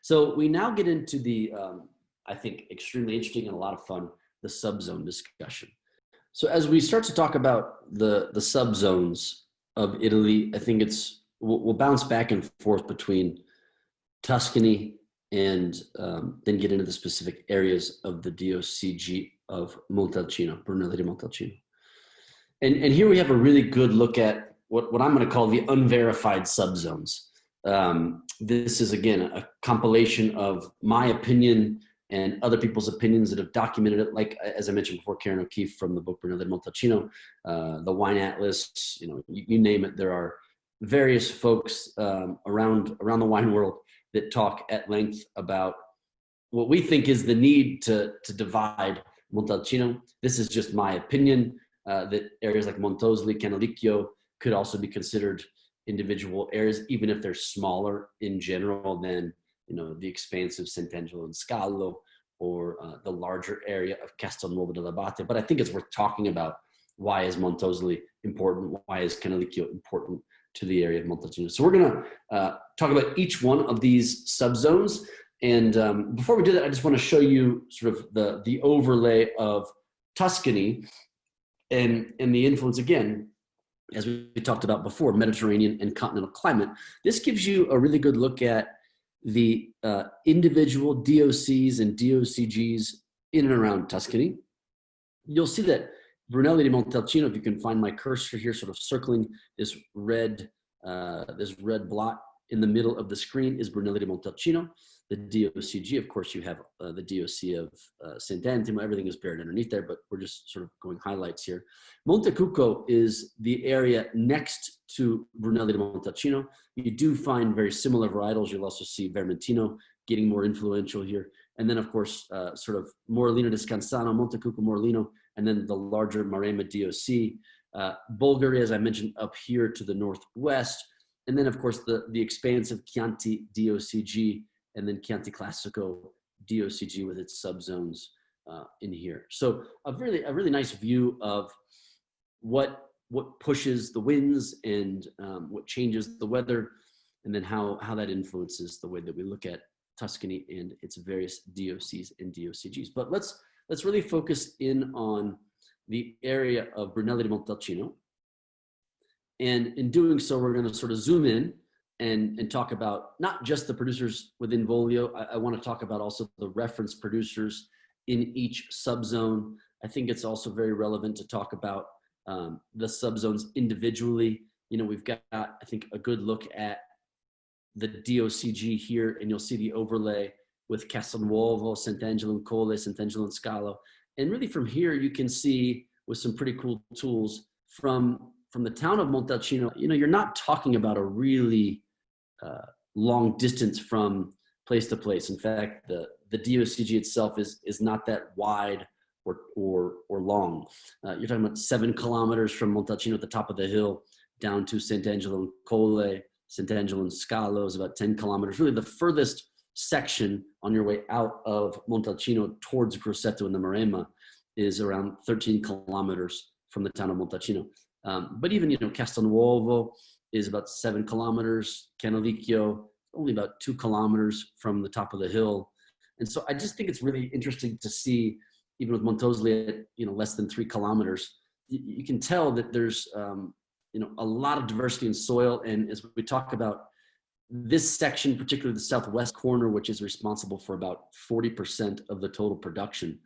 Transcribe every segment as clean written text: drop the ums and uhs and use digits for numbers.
So we now get into the, I think, extremely interesting and a lot of fun, the subzone discussion. So as we start to talk about the subzones of Italy, I think we'll bounce back and forth between Tuscany and then get into the specific areas of the DOCG of Montalcino, Brunello di Montalcino. And here we have a really good look at what I'm going to call the unverified subzones. This is, again, a compilation of my opinion and other people's opinions that have documented it. Like, as I mentioned before, Karen O'Keefe from the book Brunello di Montalcino, the Wine Atlas, you name it. There are various folks around the wine world that talk at length about what we think is the need to divide Montalcino. This is just my opinion, that areas like Montosoli, Canalicchio could also be considered individual areas, even if they're smaller in general than the expansive Sant'Angelo and Scalo, or the larger area of Castelnuovo dell'Abate. But I think it's worth talking about, why is Montosoli important? Why is Canalicchio important to the area of Montalcino? So we're going to talk about each one of these subzones. And before we do that, I just want to show you sort of the overlay of Tuscany and the influence, again, as we talked about before, Mediterranean and continental climate. This gives you a really good look at the individual DOCs and DOCGs in and around Tuscany. You'll see that Brunello di Montalcino, if you can find my cursor here, sort of circling this red blot in the middle of the screen, is Brunello di Montalcino. The DOCG, of course, you have the DOC of Sant'Antimo. Everything is buried underneath there, but we're just sort of going highlights here. Montecucco is the area next to Brunello di Montalcino. You do find very similar varietals. You'll also see Vermentino getting more influential here. And then, of course, sort of Morellino di Scansano, Montecucco, Morellino, and then the larger Maremma DOC. Bulgaria, as I mentioned, up here to the northwest. And then, of course, the expansive Chianti DOCG, and then Chianti Classico DOCG with its subzones in here. So a really nice view of what pushes the winds and what changes the weather, and then how that influences the way that we look at Tuscany and its various DOCs and DOCGs. But let's really focus in on the area of Brunello di Montalcino. And in doing so, we're going to sort of zoom in and talk about not just the producers within Volio. I want to talk about also the reference producers in each subzone. I think it's also very relevant to talk about the subzones individually. We've got, I think, a good look at the DOCG here, and you'll see the overlay with Castelnuovo, Sant'Angelo and Colle, Sant'Angelo and Scalo. And really from here, you can see with some pretty cool tools from the town of Montalcino, you're not talking about a really long distance from place to place. In fact, the DOCG itself is not that wide or long. You're talking about 7 kilometers from Montalcino at the top of the hill down to Sant'Angelo and Colle. Sant'Angelo and Scalo is about 10 kilometers. Really the furthest section on your way out of Montalcino towards Grosseto in the Maremma is around 13 kilometers from the town of Montalcino. But even, Castelnuovo is about 7 kilometers. Canalicchio, only about 2 kilometers from the top of the hill. And so I just think it's really interesting to see, even with Montosoli at, less than 3 kilometers, you can tell that there's, a lot of diversity in soil. And as we talk about this section, particularly the southwest corner, which is responsible for about 40% of the total production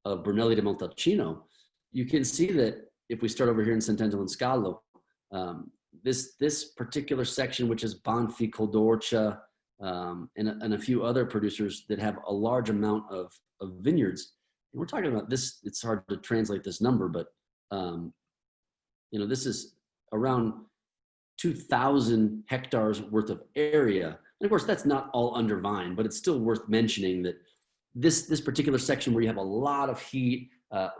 of Brunello di Montalcino, you can see that if we start over here in Sant'Angelo and Scalo, this particular section, which is Banfi, Coldorcia, and a few other producers that have a large amount of vineyards. And we're talking about this, it's hard to translate this number, but this is around 2,000 hectares worth of area. And of course, that's not all under vine, but it's still worth mentioning that this particular section where you have a lot of heat,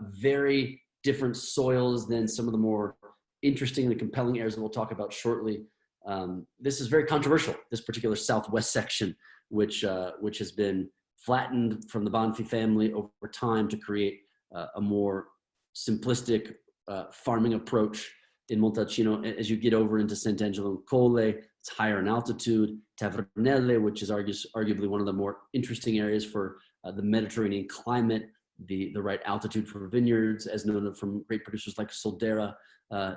very different soils than some of the more interesting and compelling areas that we'll talk about shortly. This is very controversial, this particular southwest section, which has been flattened from the Banfi family over time to create a more simplistic farming approach in Montalcino. As you get over into Sant'Angelo and Colle, it's higher in altitude. Tavernelle, which is arguably one of the more interesting areas for the Mediterranean climate, the right altitude for vineyards, as known from great producers like Soldera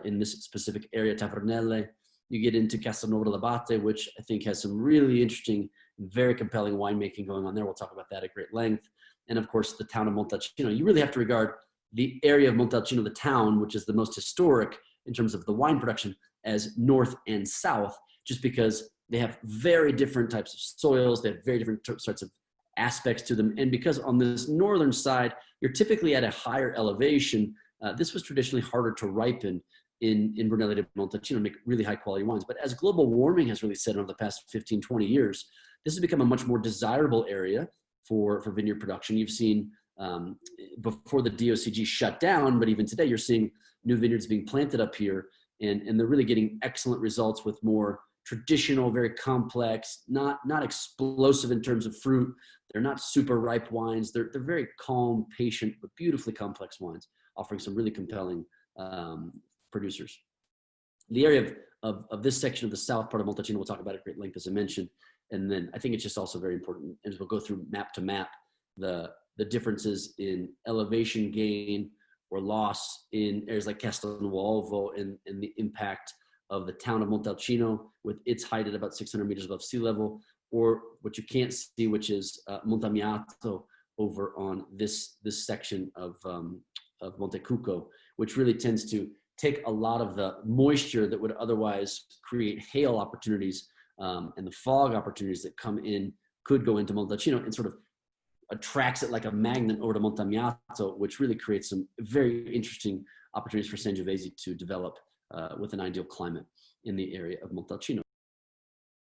in this specific area, Tavernelle. You get into Castelnuovo dell'Abate, which I think has some really interesting, very compelling winemaking going on there. We'll talk about that at great length. And of course, the town of Montalcino. You really have to regard the area of Montalcino, the town, which is the most historic in terms of the wine production, as north and south, just because they have very different types of soils. They have very different sorts of aspects to them. And because on this northern side, you're typically at a higher elevation, this was traditionally harder to ripen in Brunello di Montalcino, make really high quality wines. But as global warming has really set over the past 15, 20 years, this has become a much more desirable area for vineyard production. You've seen before the DOCG shut down, but even today you're seeing new vineyards being planted up here, and they're really getting excellent results with more traditional, very complex, not explosive in terms of fruit. They're not super ripe wines. They're very calm, patient, but beautifully complex wines, offering some really compelling producers. The area of this section of the south part of Montalcino, we'll talk about at great length, as I mentioned. And then I think it's just also very important, as we'll go through map to map, the differences in elevation gain or loss in areas like Castelnuovo and the impact of the town of Montalcino with its height at about 600 meters above sea level, or what you can't see, which is Montamiato over on this section of Montecucco, which really tends to take a lot of the moisture that would otherwise create hail opportunities and the fog opportunities that come in could go into Montalcino and sort of attracts it like a magnet over to Montamiato, which really creates some very interesting opportunities for Sangiovese to develop with an ideal climate in the area of Montalcino.